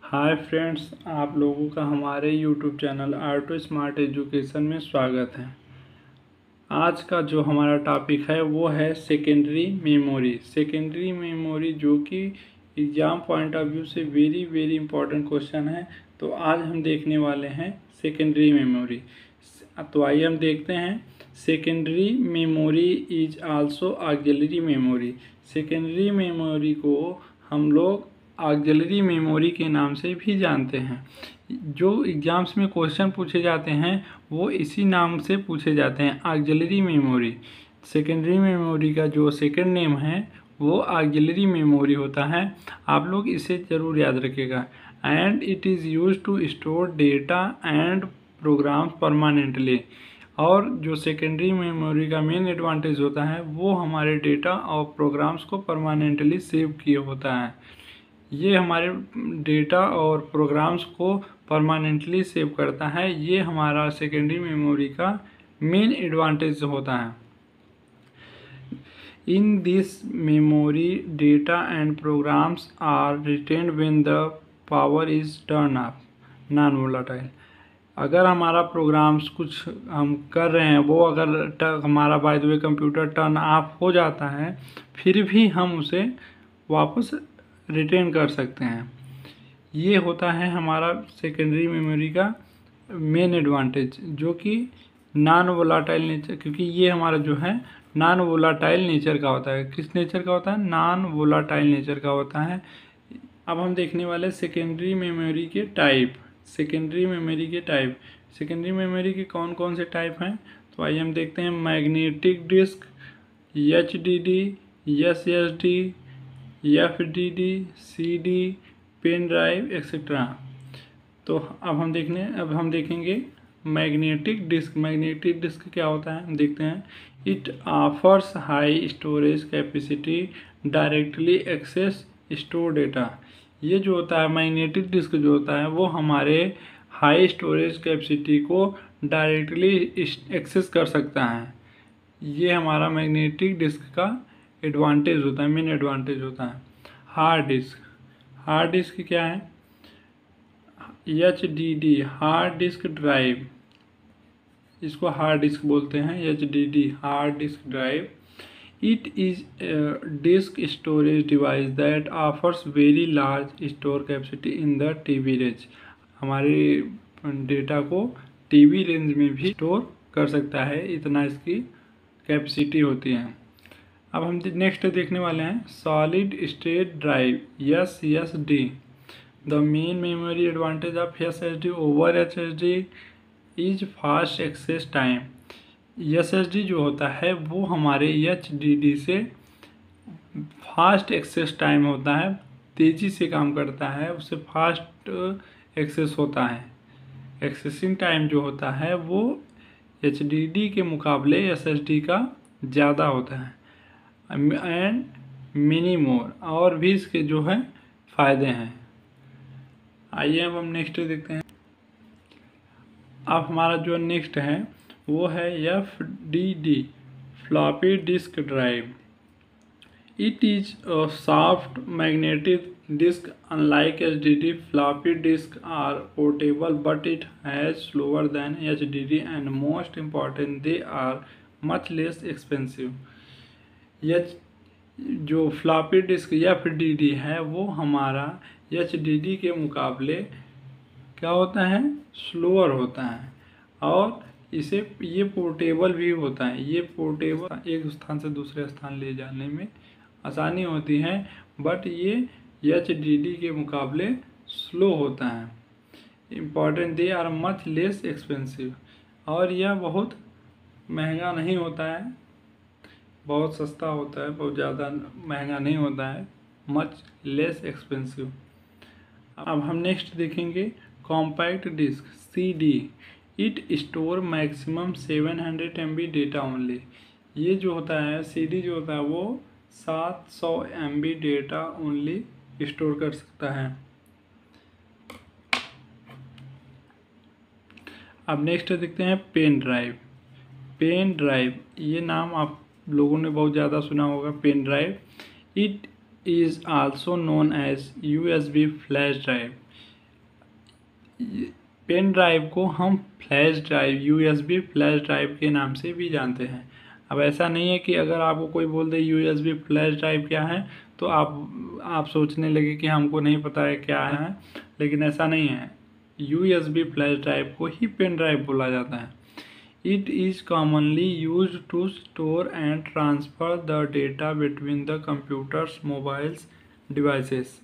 Hi friends, आप लोगों का हमारे YouTube channel auto smart education में स्वागत है। आज का जो हमारा टॉपिक है वो है सेकेंडरी मेमोरी। सेकेंडरी मेमोरी जो कि एग्ज़ाम पॉइंट ऑफ व्यू से वेरी वेरी इंपॉर्टेंट क्वेश्चन है। तो आज हम देखने वाले हैं सेकेंडरी मेमोरी। तो आइए हम देखते हैं। Secondary memory is also auxiliary memory. Secondary memory को हम लोग ऑक्सिलरी मेमोरी के नाम से भी जानते हैं। जो एग्ज़ाम्स में क्वेश्चन पूछे जाते हैं वो इसी नाम से पूछे जाते हैं, ऑक्सिलरी मेमोरी। सेकेंडरी मेमोरी का जो सेकंड नेम है वो ऑक्सिलरी मेमोरी होता है। आप लोग इसे ज़रूर याद रखिएगा। And it is use to store data and programs permanently. और जो सेकेंडरी मेमोरी का मेन एडवांटेज होता है वो हमारे डेटा और प्रोग्राम्स को परमानेंटली सेव किए होता है। ये हमारे डेटा और प्रोग्राम्स को परमानेंटली सेव करता है। ये हमारा सेकेंडरी मेमोरी का मेन एडवांटेज होता है। In this memory data and programs are retained when the power is turn off non volatile. अगर हमारा प्रोग्राम्स कुछ हम कर रहे हैं वो अगर हमारा by the way computer turn off हो जाता है फिर भी हम उसे वापस रिटेन कर सकते हैं। ये होता है हमारा सेकेंडरी मेमोरी का मेन एडवांटेज, जो कि नॉन वोलेटाइल नेचर, क्योंकि ये हमारा जो है नॉन वोलेटाइल नेचर का होता है। किस नेचर का होता है? नॉन वोलेटाइल नेचर का होता है। अब हम देखने वाले सेकेंडरी मेमोरी के टाइप। सेकेंडरी मेमोरी के टाइप, सेकेंडरी मेमोरी के कौन कौन से टाइप हैं तो आइए हम देखते हैं। Magnetic disk, HDD, SSD, FDD, CD, pen drive etcetera. तो अब हम देखेंगे मैग्नेटिक डिस्क। मैग्नेटिक डिस्क क्या होता है हम देखते हैं। It offers high storage capacity, directly access store data. ये जो होता है मैग्नेटिक डिस्क जो होता है वो हमारे हाई स्टोरेज कैपेसिटी को डायरेक्टली एक्सेस कर सकता है। ये हमारा मैग्नेटिक डिस्क का एडवांटेज होता है, मेन एडवांटेज होता है। हार्ड डिस्क, हार्ड डिस्क क्या है? HDD, हार्ड डिस्क ड्राइव, इसको हार्ड डिस्क बोलते हैं। HDD, hard disk drive. It is disk storage device that offers very large store capacity in the TB range. हमारे data को TB range में भी store कर सकता है, इतना इसकी कैपेसिटी होती है। अब हम नेक्स्ट देखने वाले हैं solid state drive, SSD। The main memory advantage of SSD over HDD is fast access time. SSD जो होता है वो हमारे HDD से फास्ट एक्सेस टाइम होता है, तेज़ी से काम करता है, उससे फास्ट एक्सेस होता है। एक्सेसिंग टाइम जो होता है वो HDD के मुकाबले SSD का ज़्यादा होता है। एंड मिनी मोर, और भी इसके जो है फ़ायदे हैं। आइए अब हम नेक्स्ट देखते हैं। अब हमारा जो नेक्स्ट है वो है FDD, floppy disk drive. It is a soft magnetic disk. Unlike HDD, floppy disks are portable, but it has slower than HDD, and most important, they are much less expensive. यह जो floppy disk FDD है वो हमारा HDD के मुकाबले क्या होता है? स्लोअर होता है, और ये पोर्टेबल भी होता है। ये पोर्टेबल एक स्थान से दूसरे स्थान ले जाने में आसानी होती है, बट ये HDD के मुकाबले स्लो होता है। Important, they are much less expensive, और यह बहुत महंगा नहीं होता है, बहुत सस्ता होता है, बहुत ज़्यादा महंगा नहीं होता है। Much less expensive. अब हम नेक्स्ट देखेंगे compact disk, CD। It store maximum 700 MB डेटा ओनली। ये जो होता है CD जो होता है वो 700 MB डेटा ओनली स्टोर कर सकता है। अब नेक्स्ट देखते हैं पेन ड्राइव। पेन ड्राइव, ये नाम आप लोगों ने बहुत ज़्यादा सुना होगा, pen drive. It is also known as USB flash drive. Pen drive को हम flash drive, USB flash drive के नाम से भी जानते हैं। अब ऐसा नहीं है कि अगर आपको कोई बोल दे यूएसबी फ्लैश ड्राइव क्या है तो आप सोचने लगे कि हमको नहीं पता है क्या है, लेकिन ऐसा नहीं है। यूएसबी फ्लैश ड्राइव को ही पेन ड्राइव बोला जाता है। It is commonly use to store and transfer the data between the computers mobiles devices.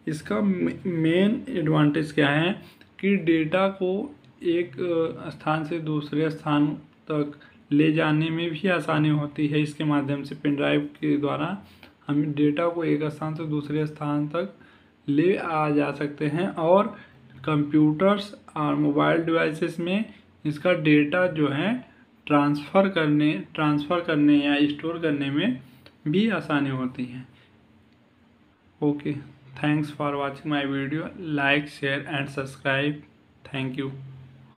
इसका मेन एडवांटेज क्या है कि डेटा को एक स्थान से दूसरे स्थान तक ले जाने में भी आसानी होती है। इसके माध्यम से पेन ड्राइव के द्वारा हम डेटा को एक स्थान से दूसरे स्थान तक ले आ जा सकते हैं, और कंप्यूटर्स और मोबाइल डिवाइसेस में इसका डेटा जो है ट्रांसफ़र करने या स्टोर करने में भी आसानी होती है। Okay, thanks for watching my video. Like, share and subscribe. Thank you.